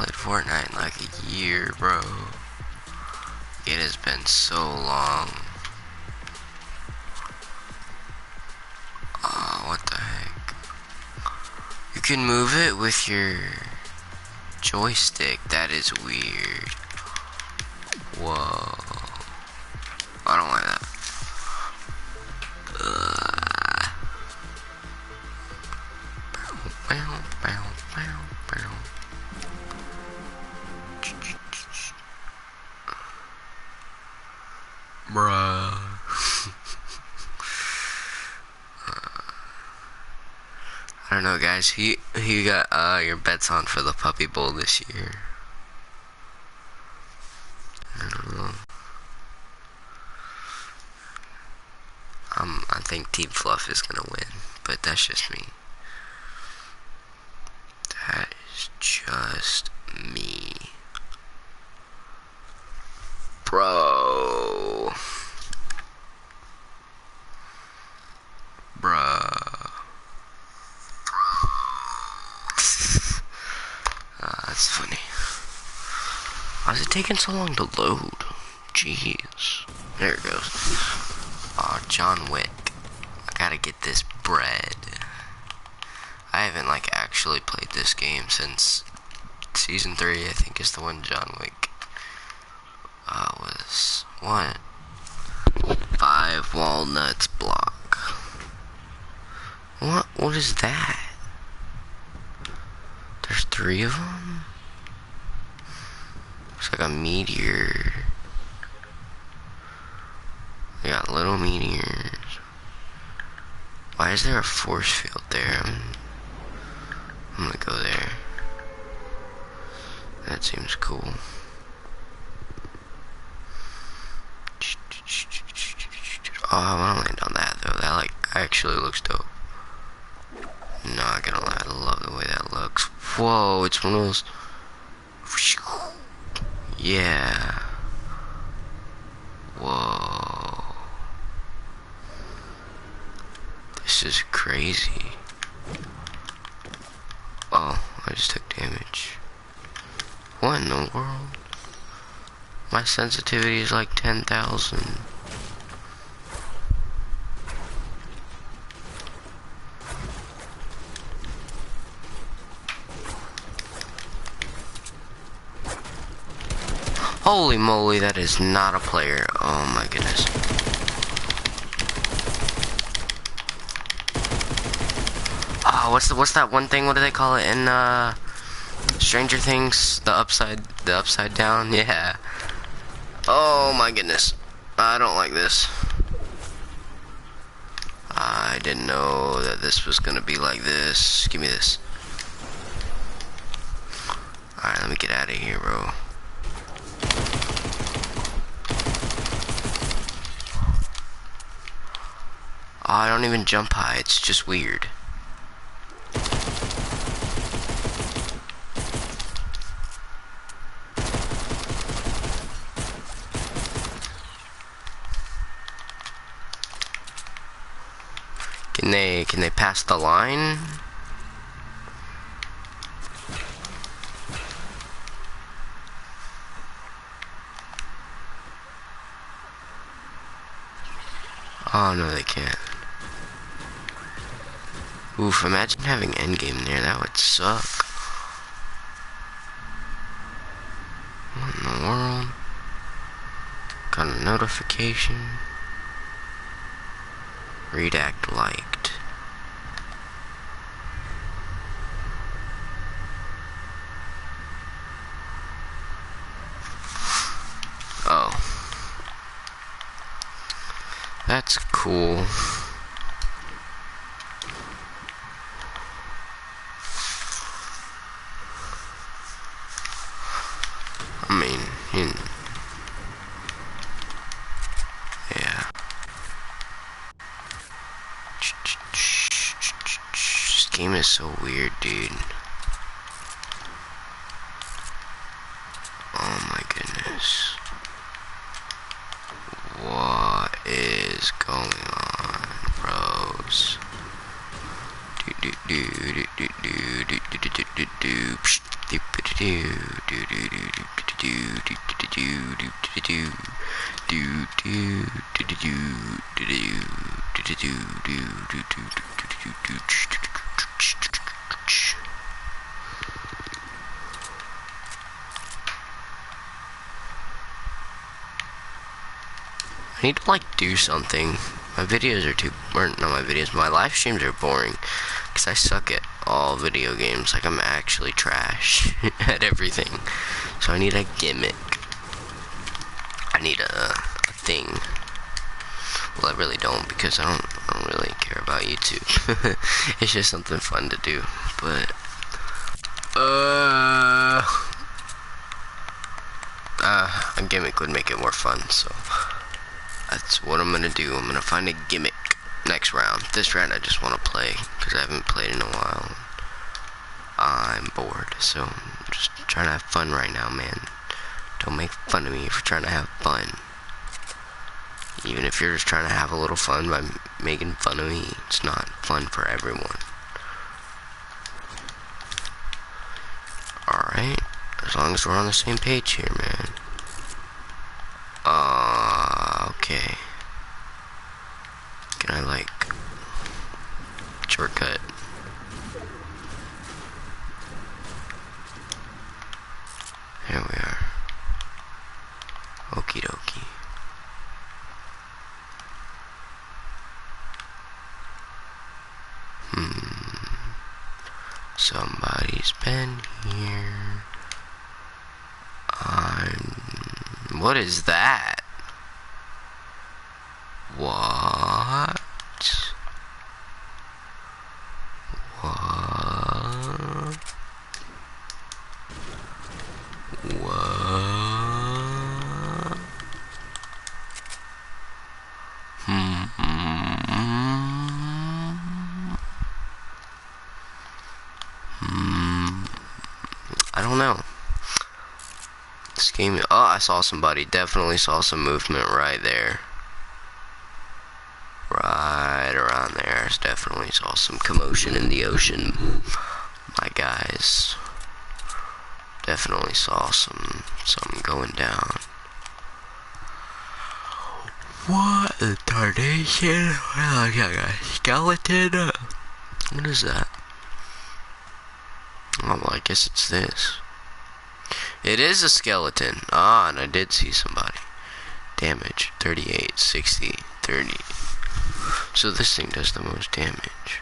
played Fortnite in like a year, bro. It has been so long. Oh, what the heck? You can move it with your joystick. That is weird. Whoa. I don't like that. Bruh. I don't know, guys. Who got your bets on for the Puppy Bowl this year? I don't know. I think Team Fluff is gonna win, but that's just me. That is just me. Bro. Bruh. That's funny. Why is it taking so long to load? Jeez. There it goes. Oh, John Wick. I gotta get this bread. I haven't like actually played this game since season 3, I think is the one John Wick was what? 5 walnuts block. What is that? There's 3 of them? Looks like a meteor. They got little meteors. Why is there a force field there? I'm gonna go there. That seems cool. Oh, I wanna land on that though. That like actually looks dope. Not gonna lie, I love the way that looks. Whoa, it's one of those. Yeah. Whoa. This is crazy. Oh, I just took damage. What in the world? My sensitivity is like 10,000. Holy moly, that is not a player. Oh my goodness. Oh, what's that one thing? What do they call it in Stranger Things? The upside down? Yeah. Oh my goodness. I don't like this. I didn't know that this was gonna be like this. Give me this. Alright, let me get out of here, bro. Oh, I don't even jump high, it's just weird. Can they pass the line? Oh no, they can't. Oof, imagine having endgame there, that would suck. What in the world? Got a notification. Redact liked. Oh. That's cool. I mean, yeah. This game is so weird, dude. Oh my goodness. What is going on, bros? Do do do do do do do do do do do. I need to like do something. My videos are not my videos, my live streams are boring because I suck at all video games. Like I'm actually trash at everything. So I need a gimmick. I need a thing. Well, I really don't, because I don't really care about YouTube. It's just something fun to do. But a gimmick would make it more fun, so that's what I'm gonna do. I'm gonna find a gimmick next round. This round I just want to play because I haven't played in a while. I'm bored, so I'm just trying to have fun right now, man. Don't make fun of me if you're trying to have fun. Even if you're just trying to have a little fun by making fun of me, it's not fun for everyone. Alright, as long as we're on the same page here, man. Okay. Can I, like, shortcut? Here we are. Okie dokie. Somebody's been here. What is that? What? What? What? I don't know. This game. Oh, I saw somebody. Definitely saw some movement right there. Right around there. Definitely saw some commotion in the ocean. My guys. Definitely saw something going down. What the tarnation? Oh, I got a skeleton. What is that? Oh, well, I guess it's this. It is a skeleton. Ah, and I did see somebody. Damage, 38, 60, 30. So this thing does the most damage.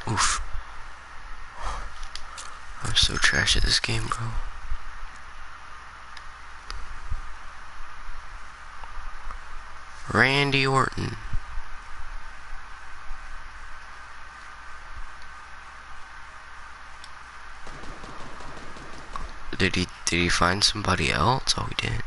Oof. I'm so trash at this game, bro. Randy Orton. Did he find somebody else? Oh, he did.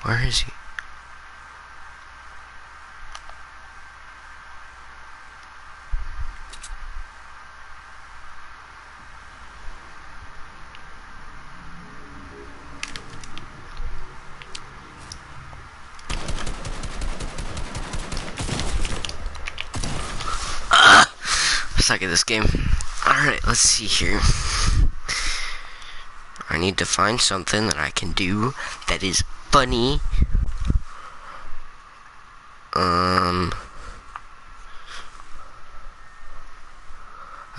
Where is he? Suck at this game. Alright, let's see here. I need to find something that I can do that is funny. I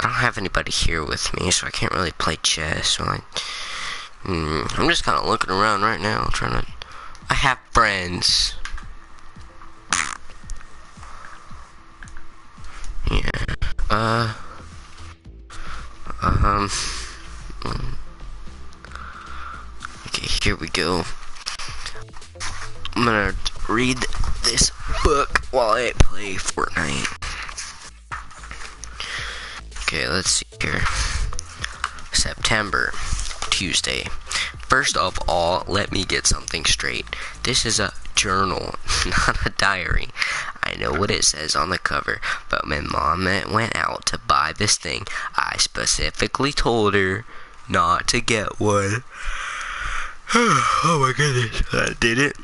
don't have anybody here with me, so I can't really play chess. So I'm just kind of looking around right now, trying to. I have friends. Yeah. Okay, here we go. I'm gonna read this book while I play Fortnite. Okay, let's see here. September, Tuesday. First of all, let me get something straight. This is a journal, not a diary. I know what it says on the cover, but when Mom went out to buy this thing, I specifically told her not to get one. Oh my goodness, I did it.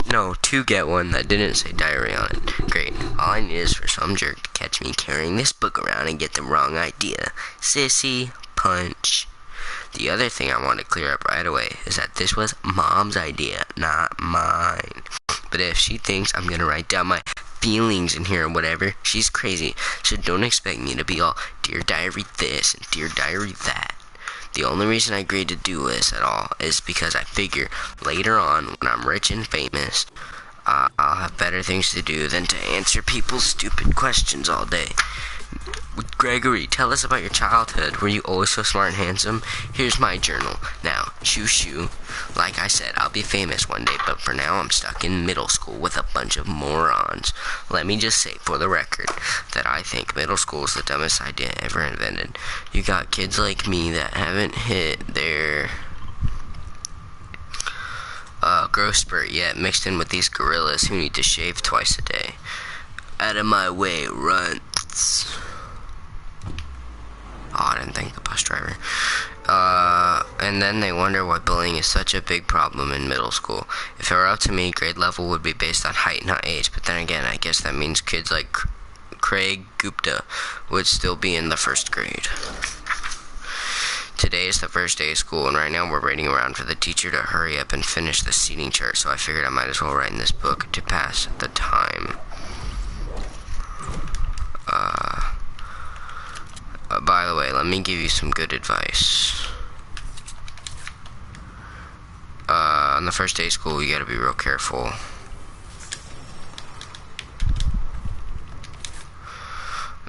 No, to get one that didn't say diary on it. Great. All I need is for some jerk to catch me carrying this book around and get the wrong idea. Sissy, punch. The other thing I want to clear up right away is that this was Mom's idea, not mine. But if she thinks I'm gonna write down my feelings in here or whatever, she's crazy. So don't expect me to be all Dear Diary this and Dear Diary that. The only reason I agreed to do this at all is because I figure later on, when I'm rich and famous, I'll have better things to do than to answer people's stupid questions all day. Gregory, tell us about your childhood. Were you always so smart and handsome? Here's my journal. Now, shoo. Like I said, I'll be famous one day, but for now I'm stuck in middle school with a bunch of morons. Let me just say, for the record, that I think middle school is the dumbest idea ever invented. You got kids like me that haven't hit their growth spurt yet, mixed in with these gorillas who need to shave twice a day. Out of my way, runts. Oh, I didn't thank the bus driver. And then they wonder why bullying is such a big problem in middle school. If it were up to me, grade level would be based on height, not age. But then again, I guess that means kids like Craig Gupta would still be in the first grade. Today is the first day of school, and right now we're waiting around for the teacher to hurry up and finish the seating chart, so I figured I might as well write in this book to pass the time. By the way, let me give you some good advice. On the first day of school, you gotta be real careful.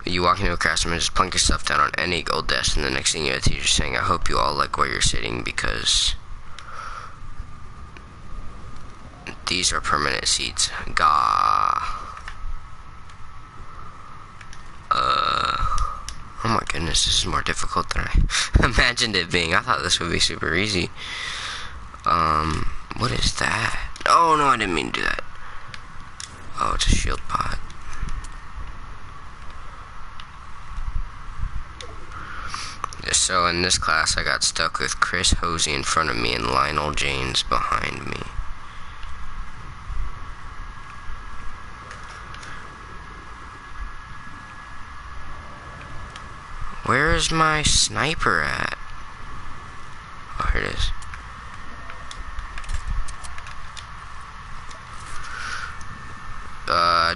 You walk into a classroom and just plunk your stuff down on any gold desk, and the next thing you have, the teacher saying, I hope you all like where you're sitting because these are permanent seats. Oh my goodness, this is more difficult than I imagined it being. I thought this would be super easy. What is that? Oh no, I didn't mean to do that. Oh, it's a shield pod. So in this class, I got stuck with Chris Hosey in front of me and Lionel James behind me. Where is my sniper at? Oh, here it is.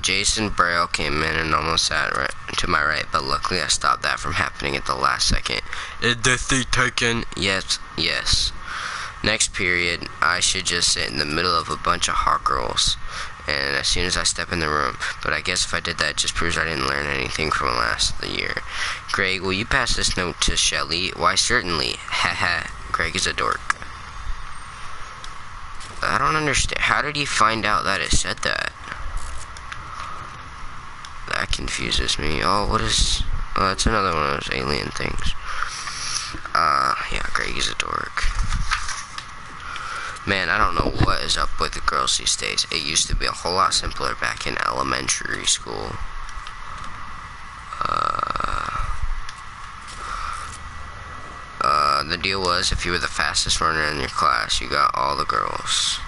Jason Braille came in and almost sat right to my right, but luckily I stopped that from happening at the last second. Is this thing taken? Yes. Next period, I should just sit in the middle of a bunch of hot girls, and as soon as I step in the room, but I guess if I did that, it just proves I didn't learn anything from last year. Greg, will you pass this note to Shelly? Why, certainly. Haha, Greg is a dork. I don't understand. How did he find out that it said that? That confuses me. Oh, what is... Oh, that's another one of those alien things. Yeah, Greg is a dork. Man, I don't know what is up with the girls these days. It used to be a whole lot simpler back in elementary school. The deal was, if you were the fastest runner in your class, you got all the girls.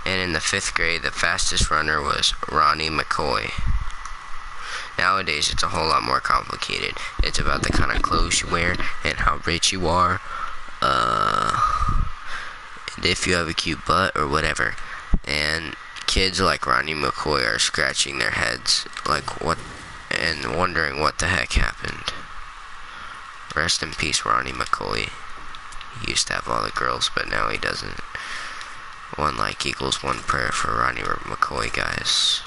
And in the 5th grade, the fastest runner was Ronnie McCoy. Nowadays, it's a whole lot more complicated. It's about the kind of clothes you wear and how rich you are. And if you have a cute butt or whatever. And kids like Ronnie McCoy are scratching their heads like what and wondering what the heck happened. Rest in peace, Ronnie McCoy. He used to have all the girls, but now he doesn't. One like equals one prayer for Ronnie McCoy, guys.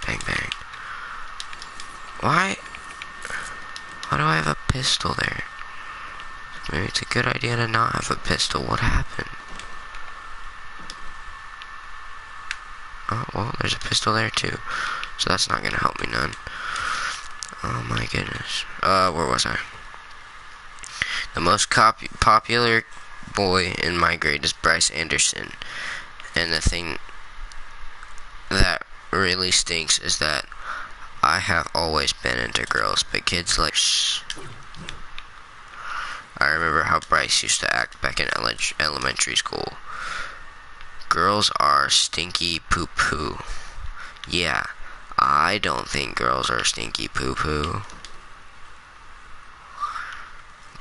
Bang bang. Why do I have a pistol there? Maybe it's a good idea to not have a pistol. What happened? Oh, well, there's a pistol there too. So that's not gonna help me none. Oh my goodness. Where was I? The most popular boy in my grade is Bryce Anderson. And the thing that really stinks is that I have always been into girls, but kids like I remember how Bryce used to act back in elementary school. Girls are stinky poo-poo. Yeah, I don't think girls are stinky poo-poo.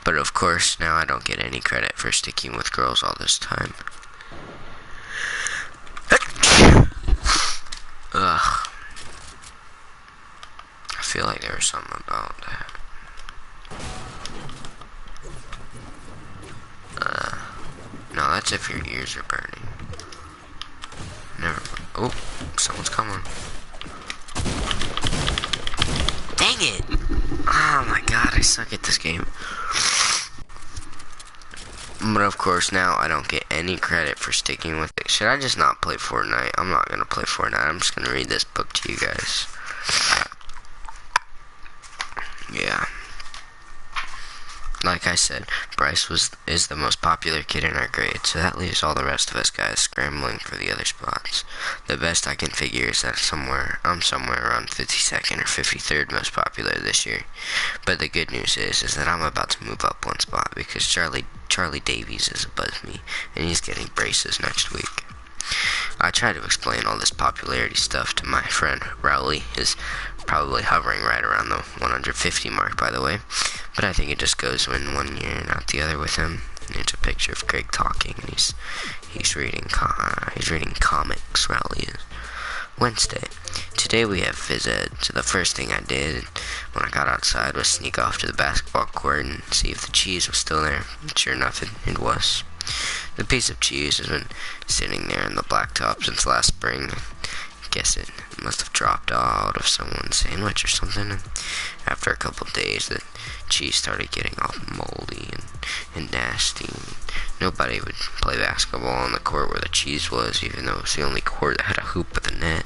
But of course, now I don't get any credit for sticking with girls all this time. Ugh. I feel like there was something about that. No, that's if your ears are burning. Never mind. Oh, someone's coming. Dang it! Oh my god, I suck at this game. But of course, now I don't get any credit for sticking with it. Should I just not play Fortnite? I'm not gonna play Fortnite. I'm just gonna read this book to you guys. Yeah. Like I said, Bryce is the most popular kid in our grade, so that leaves all the rest of us guys scrambling for the other spots. The best I can figure is that I'm somewhere around 52nd or 53rd most popular this year. But the good news is that I'm about to move up one spot because Charlie Davies is above me, and he's getting braces next week. I try to explain all this popularity stuff to my friend Rowley. Is probably hovering right around the 150 mark, by the way. But I think it just goes in one year and out the other with him. And it's a picture of Greg talking, and he's reading comics. Rowley is. Wednesday. Today we have phys ed, so the first thing I did when I got outside was sneak off to the basketball court and see if the cheese was still there. And sure enough, it was. The piece of cheese has been sitting there in the blacktop since last spring. I guess it must have dropped out of someone's sandwich or something. And after a couple of days, the cheese started getting all moldy and nasty. Nobody would play basketball on the court where the cheese was, even though it was the only court that had a hoop with a net.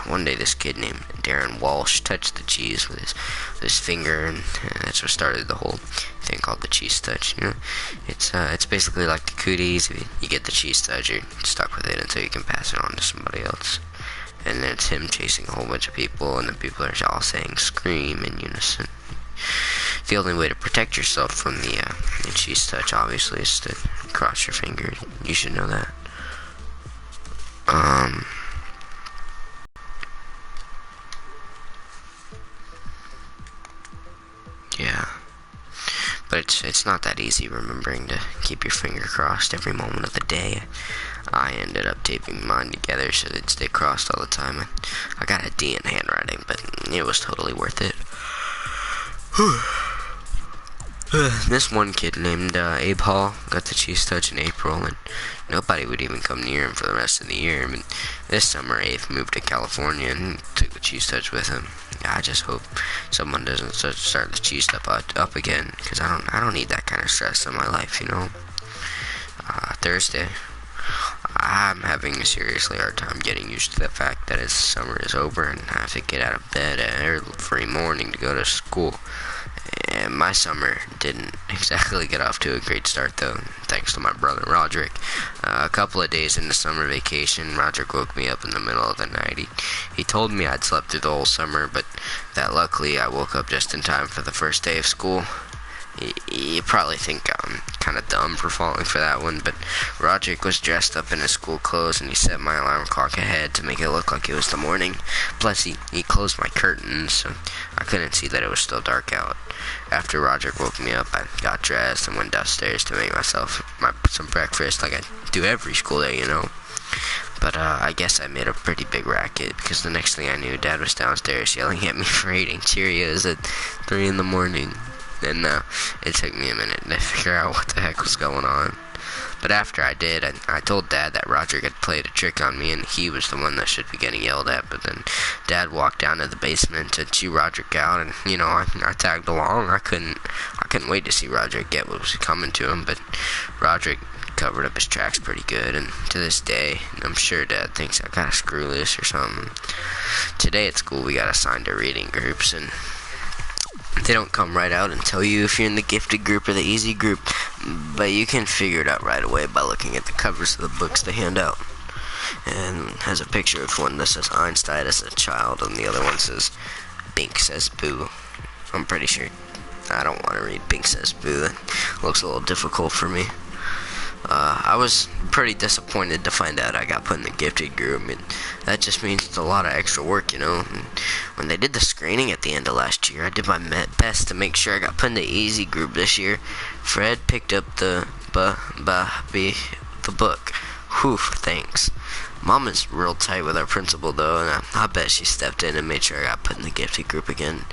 One day this kid named Darren Walsh touched the cheese with his finger, and that's what started the whole thing called the cheese touch. You know, it's basically like the cooties. If you get the cheese touch, you're stuck with it until you can pass it on to somebody else. And then it's him chasing a whole bunch of people, and the people are all saying "scream" in unison. The only way to protect yourself from the cheese touch, obviously, is to cross your fingers. You should know that. Yeah. But it's not that easy remembering to keep your finger crossed every moment of the day. I ended up taping mine together so they'd stay crossed all the time. I got a D in handwriting, but it was totally worth it. This one kid named Abe Hall got the cheese touch in April, and nobody would even come near him for the rest of the year. I mean, this summer, Abe moved to California and took the cheese touch with him. I just hope someone doesn't start the cheese stuff up again, because I don't need that kind of stress in my life, you know. Thursday, I'm having a seriously hard time getting used to the fact that his summer is over and I have to get out of bed every morning to go to school. And my summer didn't exactly get off to a great start, though, thanks to my brother Roderick. A couple of days into summer vacation, Roderick woke me up in the middle of the night. He told me I'd slept through the whole summer, but that luckily I woke up just in time for the first day of school. You probably think I'm kind of dumb for falling for that one, but Roderick was dressed up in his school clothes and he set my alarm clock ahead to make it look like it was the morning. Plus, he closed my curtains, so I couldn't see that it was still dark out. After Roderick woke me up, I got dressed and went downstairs to make myself some breakfast like I do every school day, you know. But I guess I made a pretty big racket, because the next thing I knew, Dad was downstairs yelling at me for eating Cheerios at 3 in the morning. And it took me a minute to figure out what the heck was going on. But after I did, I told Dad that Roderick had played a trick on me and he was the one that should be getting yelled at. But then Dad walked down to the basement to chew Roderick out, and you know, I tagged along. I couldn't wait to see Roderick get what was coming to him. But Roderick covered up his tracks pretty good, and to this day, I'm sure Dad thinks I got a screw loose or something. Today at school, we got assigned to reading groups, and They don't come right out and tell you if you're in the gifted group or the easy group, but you can figure it out right away by looking at the covers of the books they hand out. And has a picture of one that says Einstein as a child, and the other one says Bink says boo. I'm pretty sure I don't want to read Bink says boo. That looks a little difficult for me. I was pretty disappointed to find out I got put in the gifted group. I mean, that just means it's a lot of extra work, you know. And when they did the screening at the end of last year, I did my best to make sure I got put in the easy group this year. Fred picked up the book. Whew, thanks. Mom is real tight with our principal, though, and I bet she stepped in and made sure I got put in the gifted group again.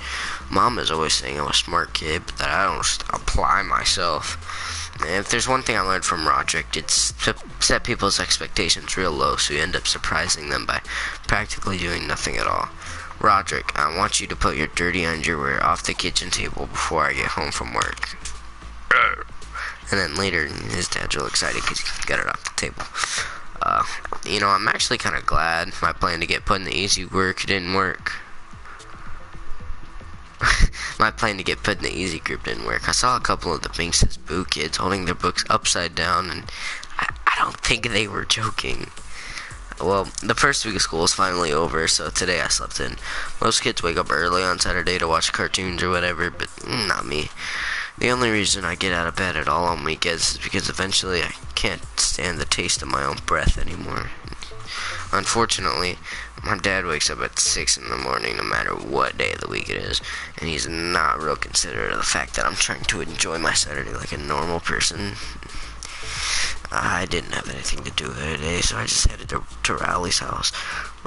Mom is always saying I'm a smart kid, but that I don't apply myself. And if there's one thing I learned from Roderick, it's to set people's expectations real low, so you end up surprising them by practically doing nothing at all. Roderick, I want you to put your dirty underwear off the kitchen table before I get home from work. And then later, his dad's real excited because he got it off the table. You know, I'm actually kind of glad my plan to get put in the easy work didn't work. My plan to get put in the easy group didn't work. I saw a couple of the Bink Says Boo kids holding their books upside down, and I don't think they were joking. Well, the first week of school is finally over, so today I slept in. Most kids wake up early on Saturday to watch cartoons or whatever, but not me. The only reason I get out of bed at all on weekends is because eventually I can't stand the taste of my own breath anymore. Unfortunately, my dad wakes up at 6 in the morning no matter what day of the week it is, and he's not real considerate of the fact that I'm trying to enjoy my Saturday like a normal person. I didn't have anything to do with it today, so I just headed to Rowley's house.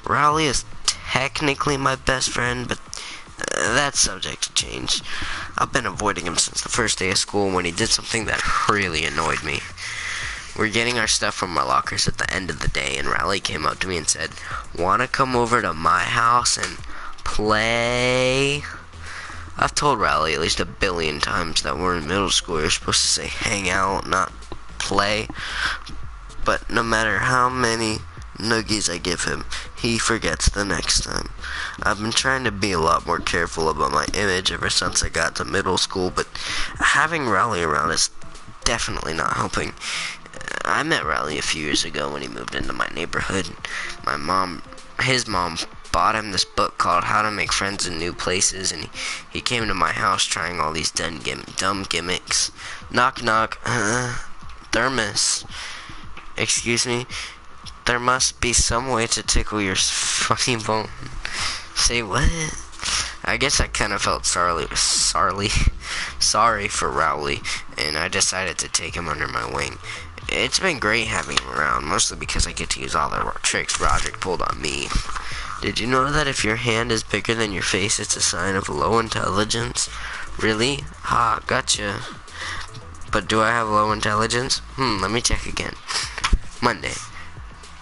Rowley is technically my best friend, but that's subject to change. I've been avoiding him since the first day of school when he did something that really annoyed me. We're getting our stuff from our lockers at the end of the day, and Rowley came up to me and said, "Wanna come over to my house and play?" I've told Rowley at least 1,000,000,000 times that we're in middle school. You're supposed to say hang out, not play. But no matter how many noogies I give him, he forgets the next time. I've been trying to be a lot more careful about my image ever since I got to middle school, but having Rowley around is definitely not helping. I met Rowley a few years ago when he moved into my neighborhood. His mom bought him this book called How to Make Friends in New Places, and he came to my house trying all these dumb gimmicks. Knock knock, thermos. Excuse me? There must be some way to tickle your funny bone. Say what? I guess I kind of felt sorry for Rowley, and I decided to take him under my wing. It's been great having him around, mostly because I get to use all the tricks Roderick pulled on me. Did you know that if your hand is bigger than your face, it's a sign of low intelligence? Really? Ha, gotcha. But do I have low intelligence? Let me check again. Monday.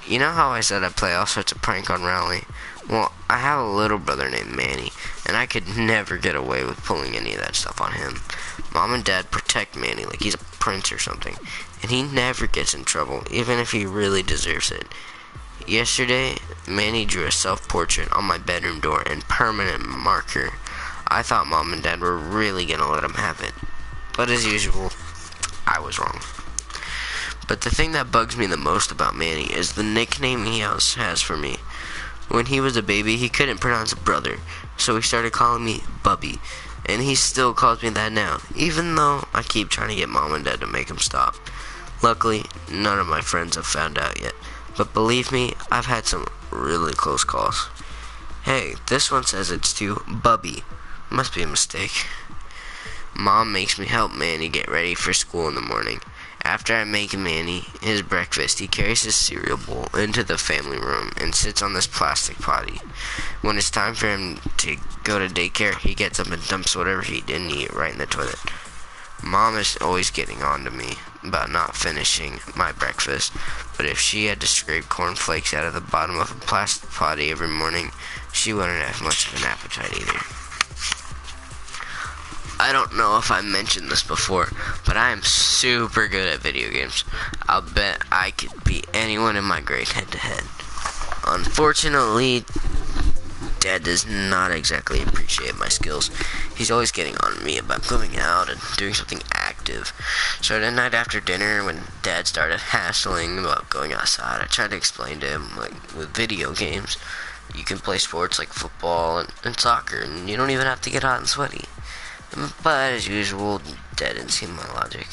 You know how I said I'd play all sorts of prank on Rowley? Well, I have a little brother named Manny, and I could never get away with pulling any of that stuff on him. Mom and Dad protect Manny like he's a prince or something, and he never gets in trouble, even if he really deserves it. Yesterday, Manny drew a self-portrait on my bedroom door in permanent marker. I thought Mom and Dad were really gonna let him have it, but as usual, I was wrong. But the thing that bugs me the most about Manny is the nickname he has for me. When he was a baby, he couldn't pronounce brother, so he started calling me Bubby, and he still calls me that now, even though I keep trying to get Mom and Dad to make him stop. Luckily, none of my friends have found out yet, but believe me, I've had some really close calls. Hey, this one says it's to Bubby. Must be a mistake. Mom makes me help Manny get ready for school in the morning. After I make Manny his breakfast, he carries his cereal bowl into the family room and sits on this plastic potty. When it's time for him to go to daycare, he gets up and dumps whatever he didn't eat right in the toilet. Mom is always getting on to me about not finishing my breakfast, but if she had to scrape cornflakes out of the bottom of a plastic potty every morning, she wouldn't have much of an appetite either. I don't know if I mentioned this before, but I am super good at video games. I'll bet I could beat anyone in my grade head to head. Unfortunately, Dad does not exactly appreciate my skills. He's always getting on me about going out and doing something active. So the night after dinner, when Dad started hassling about going outside, I tried to explain to him, like, with video games, you can play sports like football and soccer, and you don't even have to get hot and sweaty. But as usual, Dad didn't see my logic.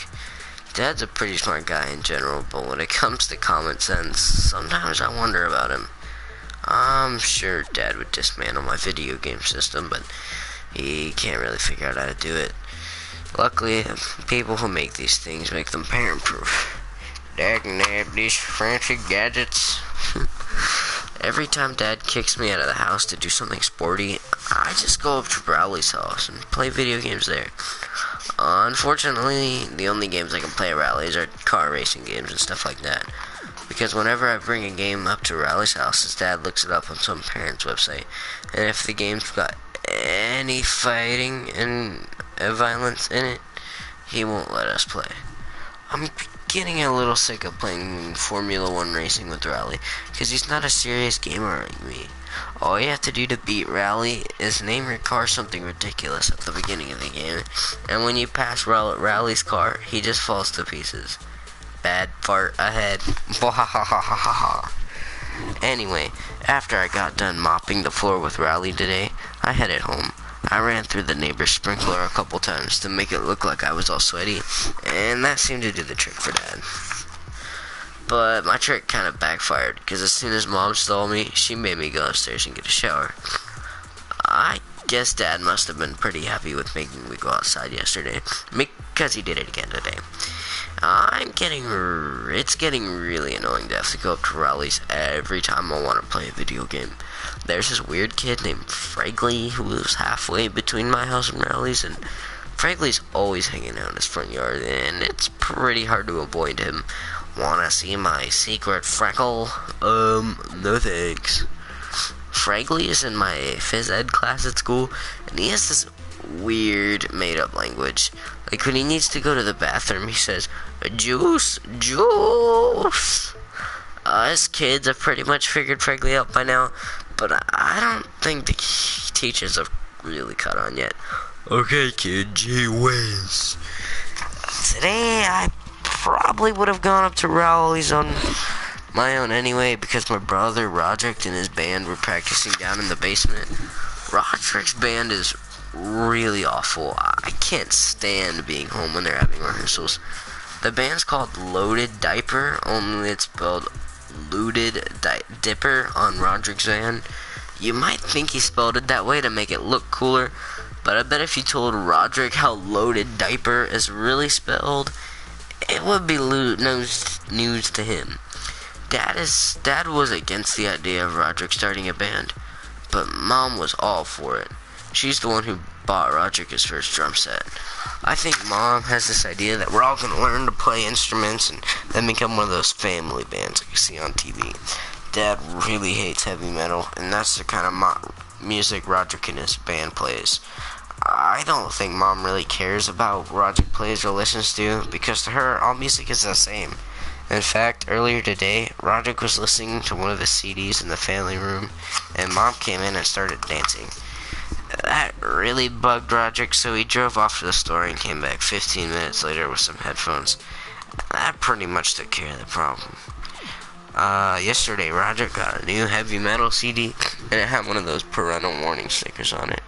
Dad's a pretty smart guy in general, but when it comes to common sense, sometimes I wonder about him. I'm sure Dad would dismantle my video game system, but he can't really figure out how to do it. Luckily, people who make these things make them parent-proof. Dad can have these fancy gadgets. Every time Dad kicks me out of the house to do something sporty, I just go up to Rowley's house and play video games there. Unfortunately, the only games I can play at Rowley's are car racing games and stuff like that. Because whenever I bring a game up to Rowley's house, his dad looks it up on some parent's website. And if the game's got any fighting and violence in it, he won't let us play. I'm getting a little sick of playing Formula 1 racing with Rowley, because he's not a serious gamer like me. All you have to do to beat Rowley is name your car something ridiculous at the beginning of the game, and when you pass Rowley's car, he just falls to pieces. Bad fart ahead. Anyway, after I got done mopping the floor with Rowley today, I headed home. I ran through the neighbor's sprinkler a couple times to make it look like I was all sweaty, and that seemed to do the trick for Dad. But my trick kind of backfired, because as soon as Mom saw me, she made me go upstairs and get a shower. I guess Dad must have been pretty happy with making me go outside yesterday, because he did it again today. It's getting really annoying to have to go up to Rowley's every time I want to play a video game. There's this weird kid named Fragley who lives halfway between my house and Rowley's, and Fragley's always hanging out in his front yard, and it's pretty hard to avoid him. Wanna see my secret freckle? No thanks. Fragley is in my phys ed class at school, and he has this weird made-up language. Like when he needs to go to the bathroom, he says, "Juice, juice." Us kids have pretty much figured Fragley out by now, but I don't think the teachers have really caught on yet. Okay, kid, gee whiz. Today, I probably would have gone up to Rowley's on my own anyway, because my brother Roderick and his band were practicing down in the basement. Roderick's band is really awful. I can't stand being home when they're having rehearsals. The band's called Loaded Diaper, only it's spelled Looted Dipper on Roderick's van. You might think he spelled it that way to make it look cooler, but I bet if you told Roderick how Loaded Diaper is really spelled, it would be news to him. Dad was against the idea of Roderick starting a band, but Mom was all for it. She's the one who bought Roderick his first drum set. I think Mom has this idea that we're all going to learn to play instruments and then become one of those family bands like you see on TV. Dad really hates heavy metal, and that's the kind of music Roderick and his band plays. I don't think Mom really cares about what Roderick plays or listens to, because to her, all music is the same. In fact, earlier today, Roderick was listening to one of the CDs in the family room, and Mom came in and started dancing. That really bugged Roderick, so he drove off to the store and came back 15 minutes later with some headphones. That pretty much took care of the problem. Yesterday, Roderick got a new heavy metal CD, and it had one of those parental warning stickers on it.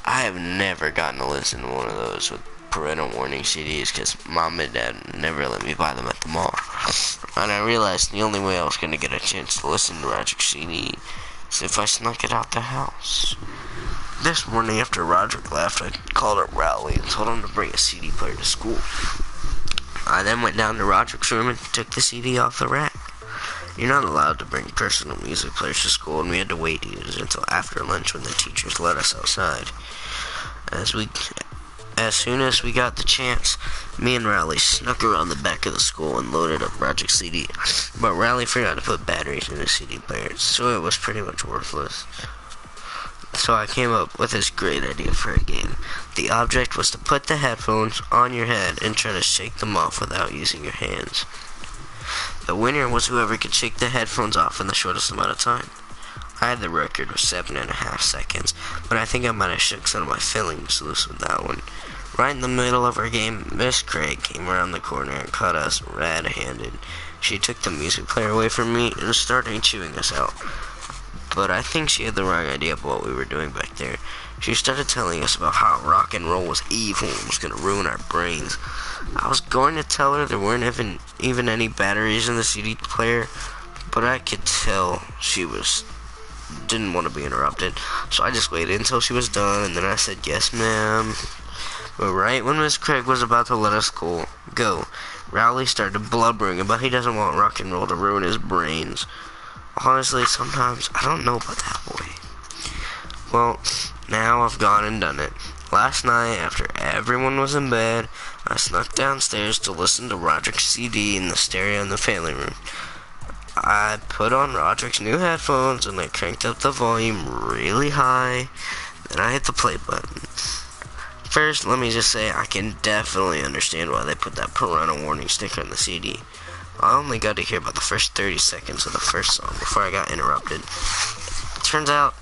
I have never gotten to listen to one of those with parental warning CDs, because Mom and Dad never let me buy them at the mall. And I realized the only way I was going to get a chance to listen to Roderick's CD is if I snuck it out the house. This morning after Roderick left, I called up Rowley and told him to bring a CD player to school. I then went down to Roderick's room and took the CD off the rack. You're not allowed to bring personal music players to school, and we had to wait to use it until after lunch when the teachers let us outside. As soon as we got the chance, me and Rowley snuck around the back of the school and loaded up Roderick's CD. But Rowley forgot to put batteries in the CD player, so it was pretty much worthless. So I came up with this great idea for a game. The object was to put the headphones on your head and try to shake them off without using your hands. The winner was whoever could shake the headphones off in the shortest amount of time. I had the record with 7.5 seconds, but I think I might have shook some of my feelings loose with that one. Right in the middle of our game, Miss Craig came around the corner and caught us red-handed. She took the music player away from me and started chewing us out. But I think she had the wrong idea of what we were doing back there. She started telling us about how rock and roll was evil and was going to ruin our brains. I was going to tell her there weren't even any batteries in the CD player, but I could tell she didn't want to be interrupted. So I just waited until she was done, and then I said, "Yes, ma'am." But right when Miss Craig was about to let us go, Rowley started blubbering about he doesn't want rock and roll to ruin his brains. Honestly, sometimes I don't know about that boy. Well, now I've gone and done it. Last night, after everyone was in bed, I snuck downstairs to listen to Roderick's CD in the stereo in the family room. I put on Roderick's new headphones and I cranked up the volume really high. Then I hit the play button. First, let me just say I can definitely understand why they put that parental warning sticker on the CD. I only got to hear about the first 30 seconds of the first song before I got interrupted. Turns out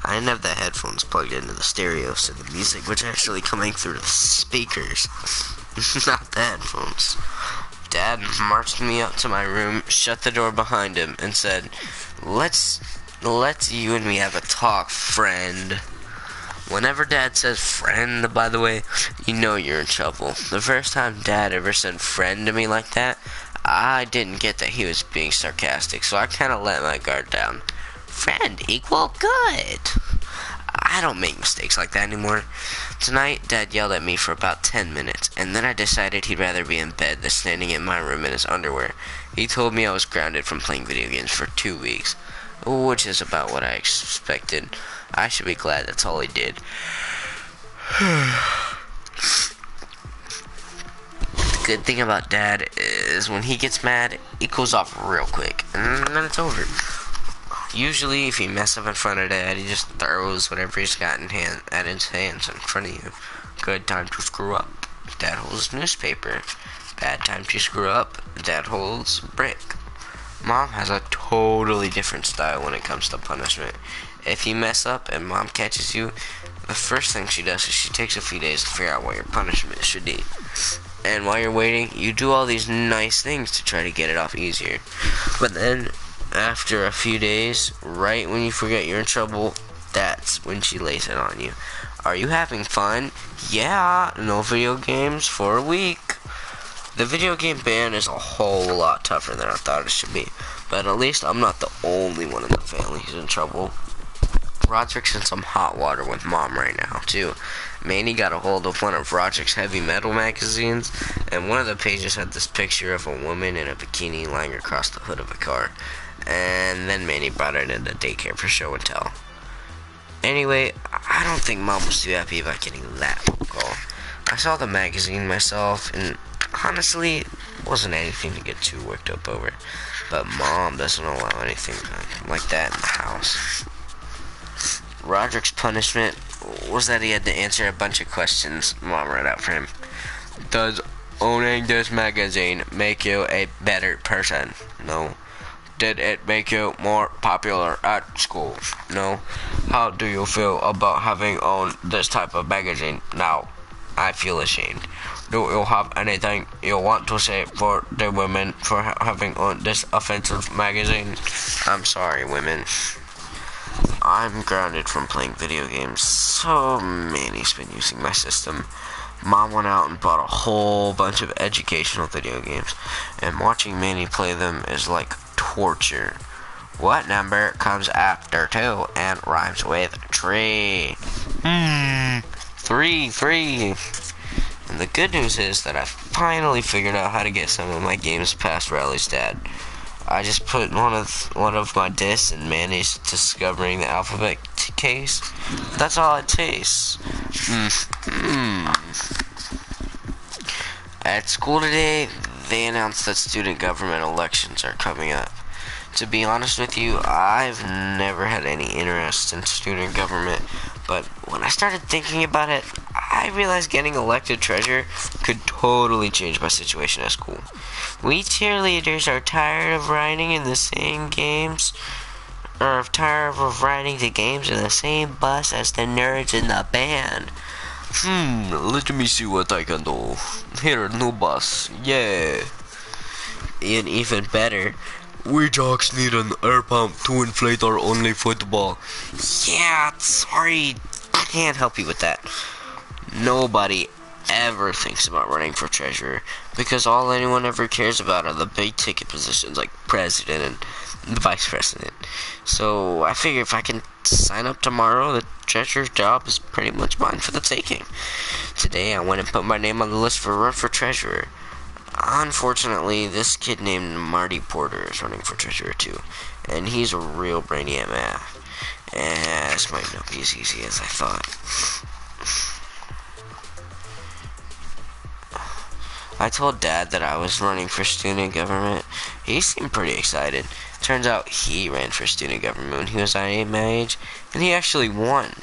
I didn't have the headphones plugged into the stereo, so the music was actually coming through the speakers, not the headphones. Dad marched me up to my room, shut the door behind him, and said, Let's you and me have a talk, friend." Whenever Dad says friend, by the way, you know you're in trouble. The first time Dad ever said friend to me like that, I didn't get that he was being sarcastic, so I kind of let my guard down. Friend equal good. I don't make mistakes like that anymore. Tonight, Dad yelled at me for about 10 minutes, and then I decided he'd rather be in bed than standing in my room in his underwear. He told me I was grounded from playing video games for 2 weeks, which is about what I expected. I should be glad that's all he did. The good thing about Dad is when he gets mad, it goes off real quick, and then it's over. Usually, if you mess up in front of Dad, he just throws whatever he's got at his hands in front of you. Good time to screw up. Dad holds newspaper. Bad time to screw up. Dad holds brick. Mom has a totally different style when it comes to punishment. If you mess up and Mom catches you, the first thing she does is she takes a few days to figure out what your punishment should be. And while you're waiting, you do all these nice things to try to get it off easier. But then, after a few days, right when you forget you're in trouble, that's when she lays it on you. Are you having fun? Yeah, no video games for a week. The video game ban is a whole lot tougher than I thought it should be. But at least I'm not the only one in the family who's in trouble. Roderick's in some hot water with Mom right now, too. Manny got a hold of one of Roderick's heavy metal magazines, and one of the pages had this picture of a woman in a bikini lying across the hood of a car. And then Manny brought it into daycare for show and tell. Anyway, I don't think Mom was too happy about getting that phone call. I saw the magazine myself, and honestly, it wasn't anything to get too worked up over. But Mom doesn't allow anything like that in the house. Roderick's punishment was that he had to answer a bunch of questions Mom read out for him. Does owning this magazine make you a better person? No. Did it make you more popular at school? No. How do you feel about having owned this type of magazine? Now, I feel ashamed. Do you have anything you want to say for the women for having owned this offensive magazine? I'm sorry, women. I'm grounded from playing video games, so Manny's been using my system. Mom went out and bought a whole bunch of educational video games, and watching Manny play them is like torture. What number comes after 2 and rhymes with tree? 3. And the good news is that I finally figured out how to get some of my games past Riley's dad. I just put one of my discs in Manny's Discovering the Alphabet case. That's all it takes. At school today, they announced that student government elections are coming up. To be honest with you, I've never had any interest in student government, but when I started thinking about it, I realized getting elected treasurer could totally change my situation at school. We cheerleaders are tired of riding in the same games, or tired of riding the games in the same bus as the nerds in the band. Let me see what I can do. Here, new bus, yeah. And even better, we jocks need an air pump to inflate our only football. Yeah, sorry, can't help you with that. Nobody ever thinks about running for treasurer because all anyone ever cares about are the big ticket positions like president and vice president. So I figure if I can sign up tomorrow, the treasurer's job is pretty much mine for the taking. Today I went and put my name on the list for run for treasurer. Unfortunately, this kid named Marty Porter is running for treasurer too, and he's a real brainy at math. And this might not be as easy as I thought. I told Dad that I was running for student government. He seemed pretty excited. Turns out he ran for student government when he was my age, and he actually won.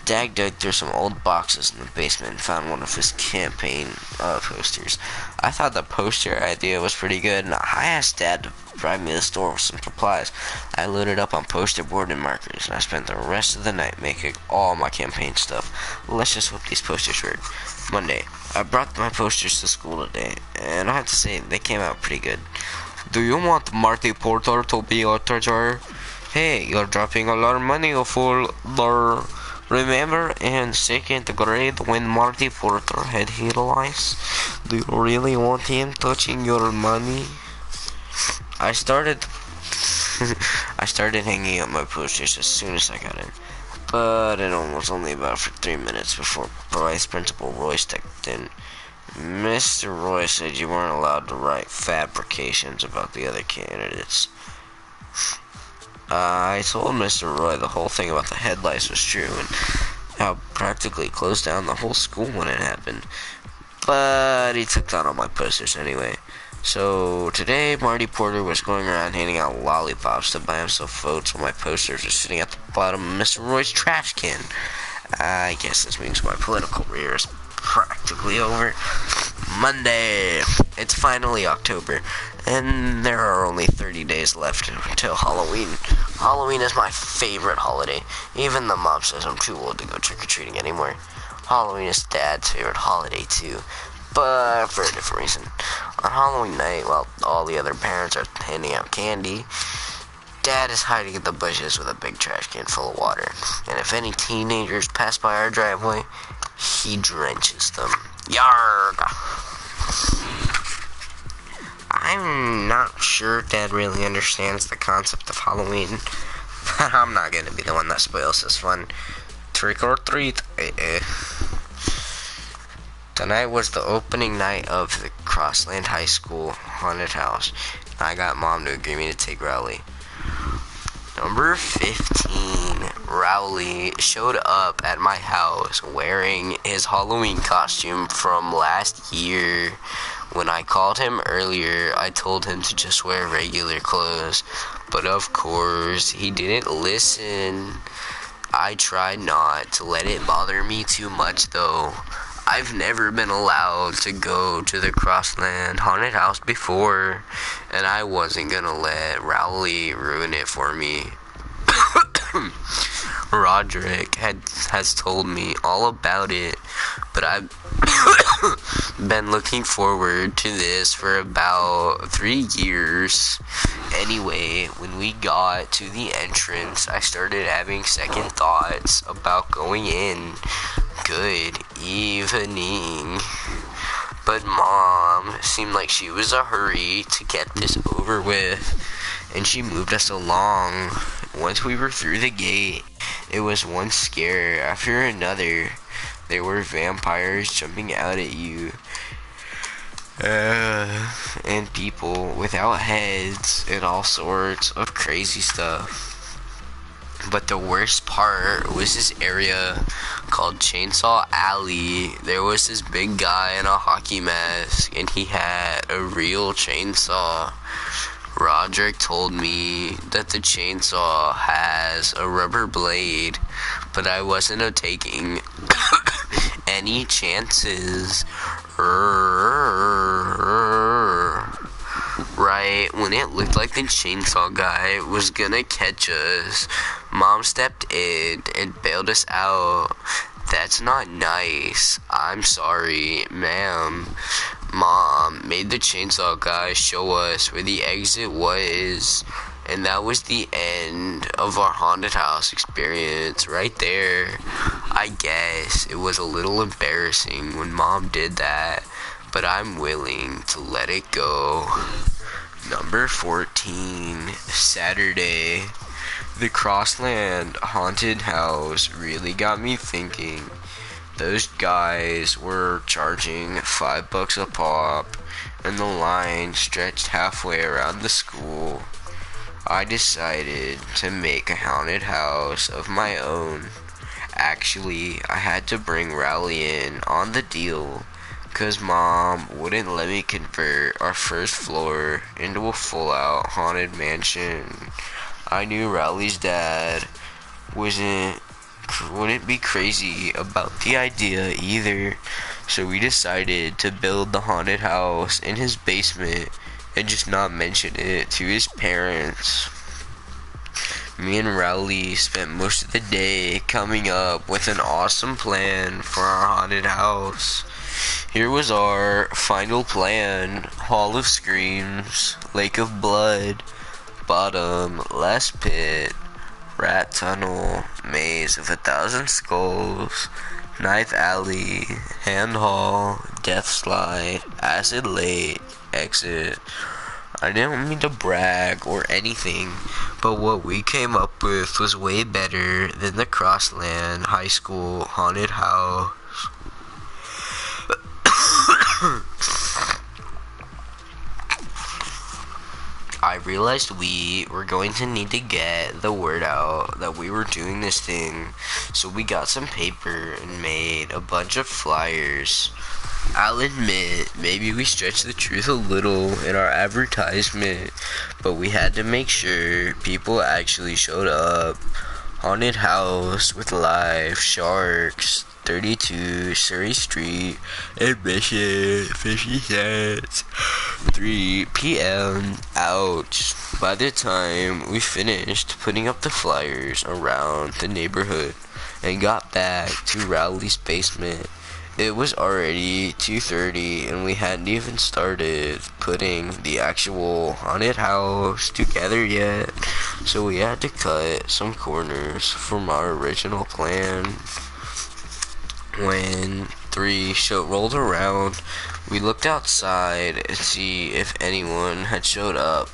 Dad dug through some old boxes in the basement and found one of his campaign posters. I thought the poster idea was pretty good, and I asked Dad to drive me to the store with some supplies. I loaded up on poster board and markers, and I spent the rest of the night making all my campaign stuff. Let's just hope these posters work. Monday, I brought my posters to school today, and I have to say, they came out pretty good. Do you want Marty Porter to be your treasurer? Hey, you're dropping a lot of money, you fool. Remember in 2nd grade when Marty Porter had headlights? Do you really want him touching your money? I started hanging up my posters as soon as I got in. But it was only about for 3 minutes before Vice Principal Roy stepped in. Mr. Roy said you weren't allowed to write fabrications about the other candidates. I told Mr. Roy the whole thing about the headlights was true and how practically closed down the whole school when it happened. But he took down all my posters anyway. So today, Marty Porter was going around handing out lollipops to buy himself votes while my posters were sitting at the bottom of Mr. Roy's trash can. I guess this means my political career is practically over. Monday. It's finally October, and there are only 30 days left until Halloween. Halloween is my favorite holiday. Even the mom says I'm too old to go trick-or-treating anymore. Halloween is Dad's favorite holiday too, but for a different reason. On Halloween night, while all the other parents are handing out candy, Dad is hiding in the bushes with a big trash can full of water. And if any teenagers pass by our driveway, he drenches them. Yarg! I'm not sure Dad really understands the concept of Halloween, but I'm not gonna be the one that spoils this fun. Trick or treat. Tonight was the opening night of the Crossland High School haunted house. I got Mom to agree me to take Rowley. Number 15, Rowley, showed up at my house wearing his Halloween costume from last year. When I called him earlier, I told him to just wear regular clothes, but of course, he didn't listen. I tried not to let it bother me too much though. I've never been allowed to go to the Crossland haunted house before, and I wasn't gonna let Rowley ruin it for me. Roderick has told me all about it, but I've been looking forward to this for about 3 years. Anyway, when we got to the entrance, I started having second thoughts about going in. Good evening. But Mom seemed like she was in a hurry to get this over with, and she moved us along. Once we were through the gate, it was one scare after another. There were vampires jumping out at you, and people without heads, and all sorts of crazy stuff. But the worst part was this area called Chainsaw Alley. There was this big guy in a hockey mask, and he had a real chainsaw. Roderick told me that the chainsaw has a rubber blade, but I wasn't taking any any chances. Right when it looked like the chainsaw guy was gonna catch us, Mom stepped in and bailed us out. That's not nice. I'm sorry, ma'am. Mom made the chainsaw guy show us where the exit was, and that was the end of our haunted house experience right there. I guess it was a little embarrassing when Mom did that, but I'm willing to let it go. Number 14, Saturday. The Crossland haunted house really got me thinking. Those guys were charging $5 a pop, and the line stretched halfway around the school. I decided to make a haunted house of my own. Actually, I had to bring Rowley in on the deal, 'cause Mom wouldn't let me convert our first floor into a full-out haunted mansion. I knew Rowley's dad wouldn't be crazy about the idea either, so we decided to build the haunted house in his basement and just not mention it to his parents. Me and Rowley spent most of the day coming up with an awesome plan for our haunted house. Here was our final plan: Hall of Screams, Lake of Blood, Bottom, Last Pit, Rat Tunnel, Maze of 1,000 Skulls, Knife Alley, Hand Hall, Death Slide, Acid Lake, Exit. I didn't mean to brag or anything, but what we came up with was way better than the Crossland High School haunted house. I realized we were going to need to get the word out that we were doing this thing, so we got some paper and made a bunch of flyers. I'll admit, maybe we stretched the truth a little in our advertisement, but we had to make sure people actually showed up. Haunted house with live sharks, 32 Surrey Street, admission 50 cents, 3 p.m. Ouch. By the time we finished putting up the flyers around the neighborhood and got back to Rowley's basement, it was already 2:30 and we hadn't even started putting the actual haunted house together yet, so we had to cut some corners from our original plan. When 3 rolled around, we looked outside to see if anyone had showed up,